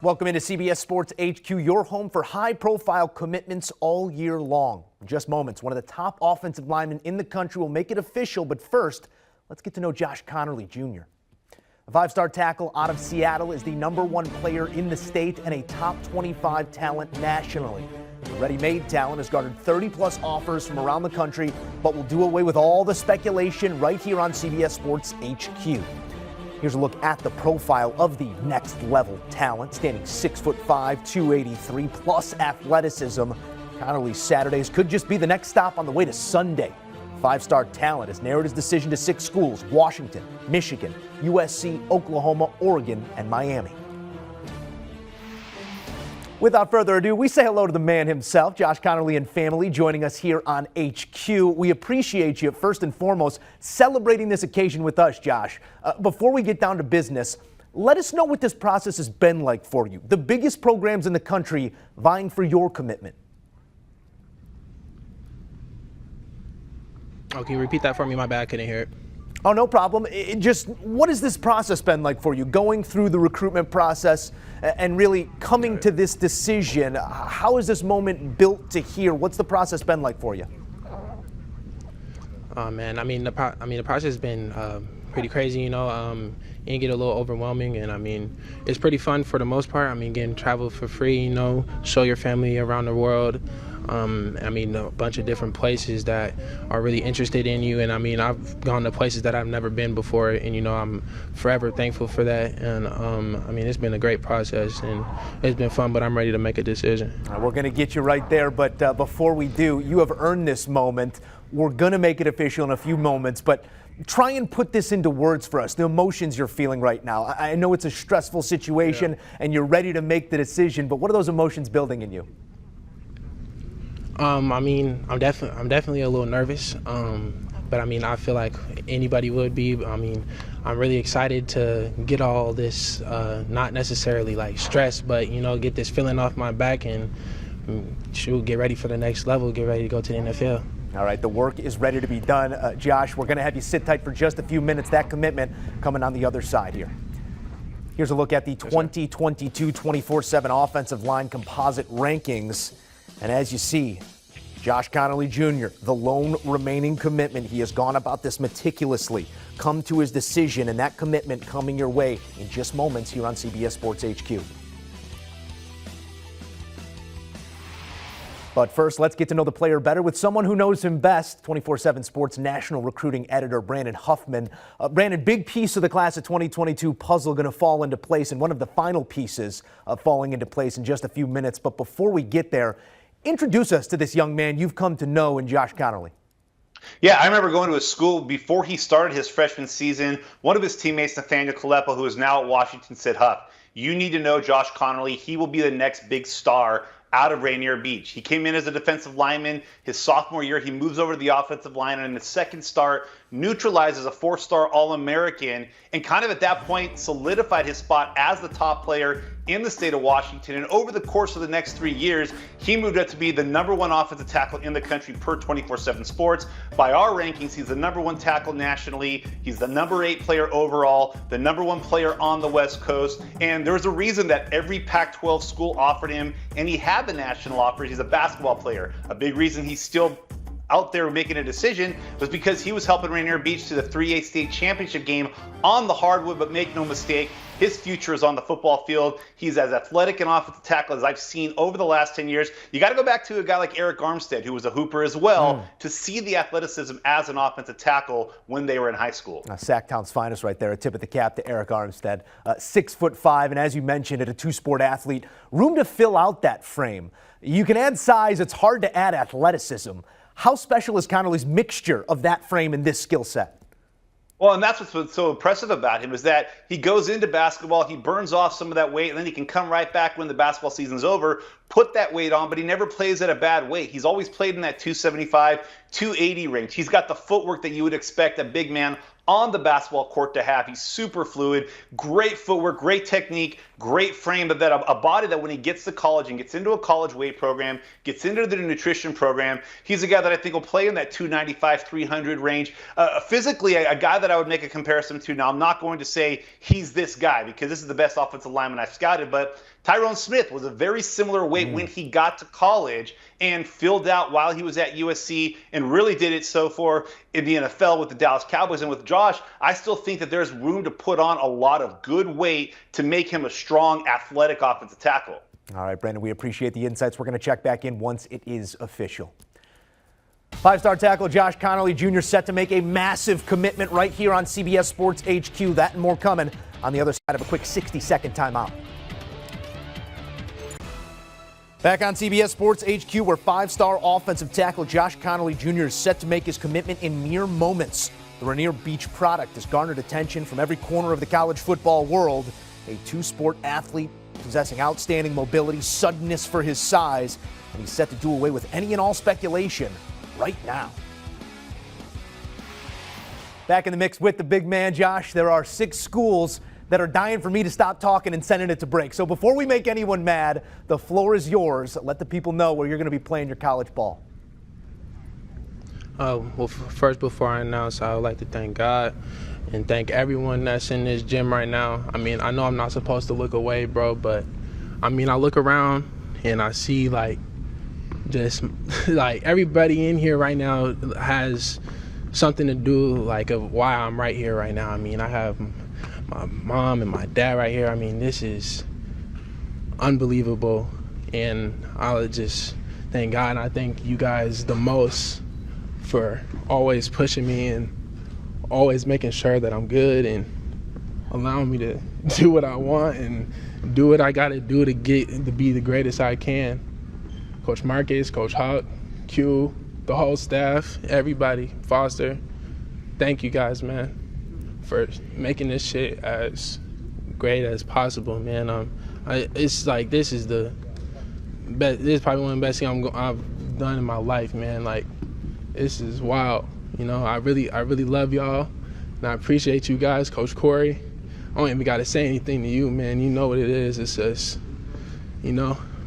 Welcome into CBS Sports HQ, your home for high-profile commitments all year long. In just moments, one of the top offensive linemen in the country will make it official, but first, let's get to know Josh Conerly Jr. The five-star tackle out of Seattle is the #1 player in the state and a top 25 talent nationally. The ready-made talent has garnered 30-plus offers from around the country, but will do away with all the speculation right here on CBS Sports HQ. Here's a look at the profile of the next-level talent, standing 6'5", 283, plus athleticism. Conerly's Saturdays could just be the next stop on the way to Sunday. Five-star talent has narrowed his decision to 6 schools: Washington, Michigan, USC, Oklahoma, Oregon, and Miami. Without further ado, we say hello to the man himself, Josh Conerly and family, joining us here on HQ. We appreciate you, first and foremost, celebrating this occasion with us, Josh. Before we get down to business, let us know what this process has been like for you. The biggest programs in the country vying for your commitment. Oh, can you repeat that for me? My bad, I couldn't hear it. Oh, no problem. What has this process been like for you, going through the recruitment process and really coming to this decision? How is this moment built to here? What's the process been like for you? Oh man, the process has been pretty crazy. It can get a little overwhelming, and it's pretty fun for the most part. Getting travel for free, show your family around the world. A bunch of different places that are really interested in you, and I've gone to places that I've never been before, and I'm forever thankful for that. And it's been a great process, and it's been fun, but I'm ready to make a decision. We're going to get you right there, but before we do, you have earned this moment. We're going to make it official in a few moments, but try and put this into words for us, the emotions you're feeling right now. I know it's a stressful situation, and you're ready to make the decision, but what are those emotions building in you? I'm definitely a little nervous, but I feel like anybody would be. I'm really excited to get all this, not necessarily like stress, but get this feeling off my back and get ready for the next level, get ready to go to the NFL. All right, the work is ready to be done. Josh, we're going to have you sit tight for just a few minutes. That commitment coming on the other side here. Here's a look at the 2022 24/7 offensive line composite rankings. And as you see, Josh Conerly Jr., the lone remaining commitment. He has gone about this meticulously, come to his decision, and that commitment coming your way in just moments here on CBS Sports HQ. But first, let's get to know the player better with someone who knows him best, 24/7 Sports national recruiting editor Brandon Huffman. Brandon, big piece of the class of 2022 puzzle going to fall into place, and one of the final pieces falling into place in just a few minutes. But before we get there, introduce us to this young man you've come to know in Josh Conerly. Yeah, I remember going to his school before he started his freshman season. One of his teammates, Nathaniel Kalepa, who is now at Washington, said, "Huff, you need to know Josh Conerly. He will be the next big star out of Rainier Beach." He came in as a defensive lineman. His sophomore year, he moves over to the offensive line, and in his second start, neutralizes a 4-star All-American, and kind of at that point solidified his spot as the top player in the state of Washington. And over the course of the next 3 years, he moved up to be the #1 offensive tackle in the country per 24/7 Sports. By our rankings, he's the #1 tackle nationally. He's the #8 player overall, the #1 player on the West Coast. And there's a reason that every Pac-12 school offered him, and he had the national offer. He's a basketball player. A big reason he's still out there making a decision was because he was helping Rainier Beach to the 3A state championship game on the hardwood. But make no mistake, his future is on the football field. He's as athletic an offensive tackle as I've seen over the last 10 years. You got to go back to a guy like Eric Armstead, who was a hooper as well, to see the athleticism as an offensive tackle when they were in high school. Sacktown's finest right there. A tip of the cap to Eric Armstead. 6'5", and as you mentioned, a two-sport athlete. Room to fill out that frame. You can add size. It's hard to add athleticism. How special is Conerly's mixture of that frame and this skill set? Well, and that's what's so impressive about him is that he goes into basketball, he burns off some of that weight, and then he can come right back when the basketball season's over, put that weight on, but he never plays at a bad weight. He's always played in that 275, 280 range. He's got the footwork that you would expect a big man on the basketball court to have. He's super fluid, great footwork, great technique, great frame, but that a body that when he gets to college and gets into a college weight program, gets into the nutrition program, he's a guy that I think will play in that 295, 300 range. Physically, a guy that I would make a comparison to. Now, I'm not going to say he's this guy because this is the best offensive lineman I've scouted, but Tyrone Smith was a very similar weight when he got to college and filled out while he was at USC and really did it so far in the NFL with the Dallas Cowboys. And with Josh, I still think that there's room to put on a lot of good weight to make him a strong, athletic offensive tackle. All right, Brandon, we appreciate the insights. We're going to check back in once it is official. Five-star tackle Josh Conerly Jr. set to make a massive commitment right here on CBS Sports HQ. That and more coming on the other side of a quick 60-second timeout. Back on CBS Sports HQ, where five-star offensive tackle Josh Conerly Jr. is set to make his commitment in mere moments. The Rainier Beach product has garnered attention from every corner of the college football world. A two-sport athlete possessing outstanding mobility, suddenness for his size, and he's set to do away with any and all speculation right now. Back in the mix with the big man, Josh, there are 6 schools that are dying for me to stop talking and sending it to break. So before we make anyone mad, the floor is yours. Let the people know where you're going to be playing your college ball. Well, first, before I announce, I would like to thank God and thank everyone that's in this gym right now. I mean, I know I'm not supposed to look away, bro, but I mean, I look around and I see just everybody in here right now has something to do of why I'm right here right now. I mean, I have my mom and my dad right here. I mean, this is unbelievable, and I'll just thank God, and I thank you guys the most for always pushing me and always making sure that I'm good and allowing me to do what I want and do what I got to do to be the greatest I can. Coach Marcus, Coach Hawk, Q, the whole staff, everybody, Foster, thank you guys, man, for making this shit as great as possible, man. It's this is the best. This is probably one of the best things I've done in my life, man. This is wild. You know, I really love y'all, and I appreciate you guys, Coach Corey. I don't even got to say anything to you, man. You know what it is. It's just,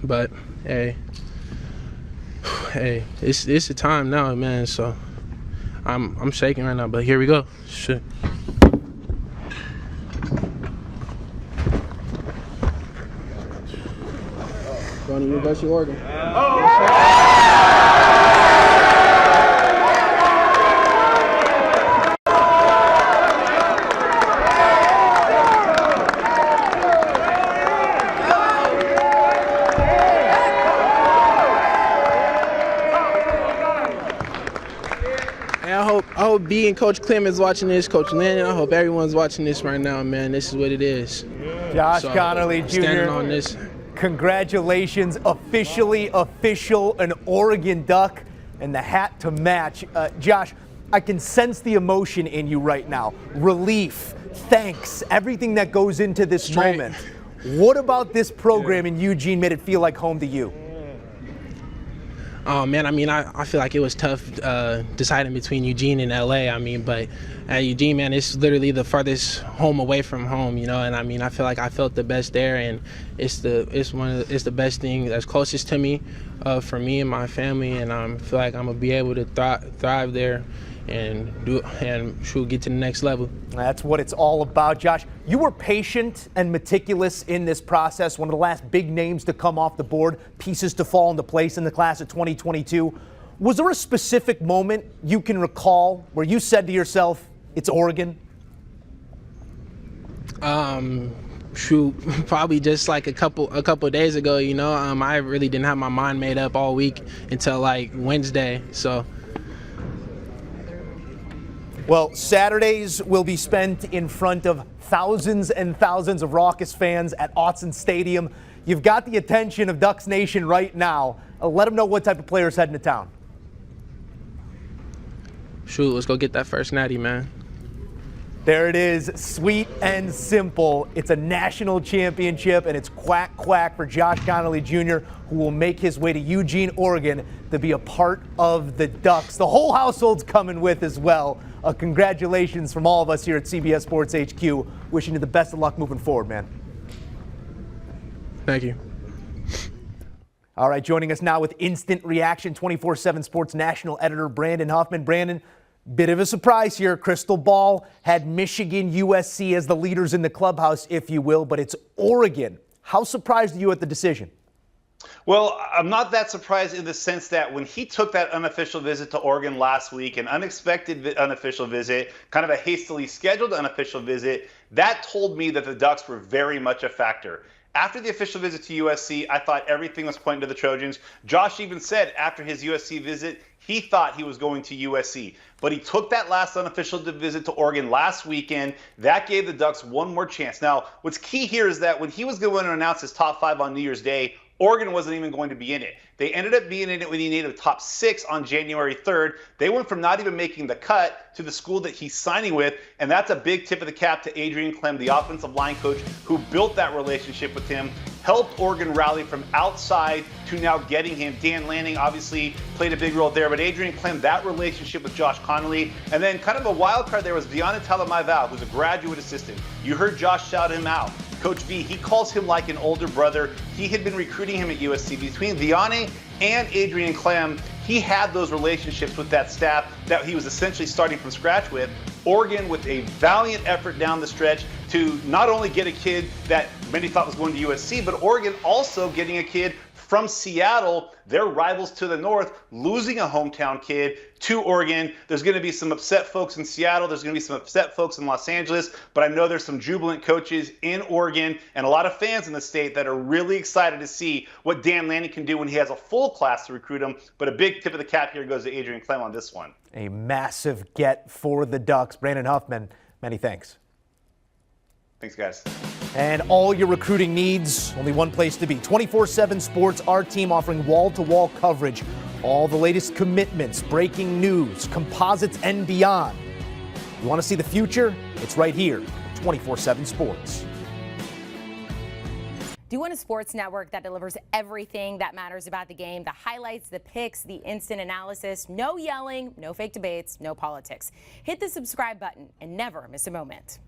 but hey, it's the time now, man. So I'm shaking right now, but here we go. Shit. Going to University of Oregon. I hope B and Coach Clem is watching this, Coach Landon. I hope everyone's watching this right now, man. This is what it is. Josh Conerly Jr. Standing on this. Congratulations, officially official, an Oregon Duck, and the hat to match. Josh, I can sense the emotion in you right now. Relief, thanks, everything that goes into this moment. What about this program in Eugene made it feel like home to you? Oh, man, I mean, I feel like it was tough deciding between Eugene and LA. I mean, but at Eugene, man, it's literally the farthest home away from home, and I mean, I feel like I felt the best there, and it's the best thing that's closest to me for me and my family, and I feel like I'm gonna be able to thrive there and get to the next level. That's what it's all about, Josh. You were patient and meticulous in this process. One of the last big names to come off the board, pieces to fall into place in the class of 2022. Was there a specific moment you can recall where you said to yourself, "It's Oregon"? Probably just a couple days ago. I really didn't have my mind made up all week until Wednesday. So. Well, Saturdays will be spent in front of thousands and thousands of raucous fans at Autzen Stadium. You've got the attention of Ducks Nation right now. Let them know what type of players heading to town. Let's go get that first natty, man. There it is, sweet and simple. It's a national championship, and it's quack, quack for Josh Conerly Jr., who will make his way to Eugene, Oregon, to be a part of the Ducks. The whole household's coming with as well. Congratulations from all of us here at CBS Sports HQ. Wishing you the best of luck moving forward, man. Thank you. All right, joining us now with instant reaction, 24/7 Sports national editor Brandon Huffman. Brandon, bit of a surprise here. Crystal Ball had Michigan, USC as the leaders in the clubhouse, if you will, but it's Oregon How surprised are you at the decision? Well, I'm not that surprised in the sense that when he took that unofficial visit to Oregon last week, an unexpected unofficial visit, kind of a hastily scheduled unofficial visit, that told me that the Ducks were very much a factor. After the official visit to USC, I thought everything was pointing to the Trojans. Josh even said after his USC visit, he thought he was going to USC. But he took that last unofficial visit to Oregon last weekend. That gave the Ducks one more chance. Now, what's key here is that when he was going to announce his top 5 on New Year's Day, Oregon wasn't even going to be in it. They ended up being in it when he needed the top 6 on January 3rd. They went from not even making the cut to the school that he's signing with, and that's a big tip of the cap to Adrian Clem, the offensive line coach who built that relationship with him, helped Oregon rally from outside to now getting him. Dan Lanning obviously played a big role there, but Adrian Clem, that relationship with Josh Conerly, and then kind of a wild card there was Deanna Talamaival, who's a graduate assistant. You heard Josh shout him out. Coach V, he calls him like an older brother. He had been recruiting him at USC. Between Deanna and Adrian Clem, he had those relationships with that staff that he was essentially starting from scratch with. Oregon with a valiant effort down the stretch to not only get a kid that many thought was going to USC, but Oregon also getting a kid from Seattle, their rivals to the north, losing a hometown kid to Oregon. There's going to be some upset folks in Seattle. There's going to be some upset folks in Los Angeles. But I know there's some jubilant coaches in Oregon and a lot of fans in the state that are really excited to see what Dan Lanning can do when he has a full class to recruit him. But a big tip of the cap here goes to Adrian Clem on this one. A massive get for the Ducks. Brandon Huffman, many thanks. Thanks, guys. And all your recruiting needs, only one place to be. 24/7 Sports, our team offering wall-to-wall coverage. All the latest commitments, breaking news, composites, and beyond. You want to see the future? It's right here, 24/7 Sports. Do you want a sports network that delivers everything that matters about the game? The highlights, the picks, the instant analysis. No yelling, no fake debates, no politics. Hit the subscribe button and never miss a moment.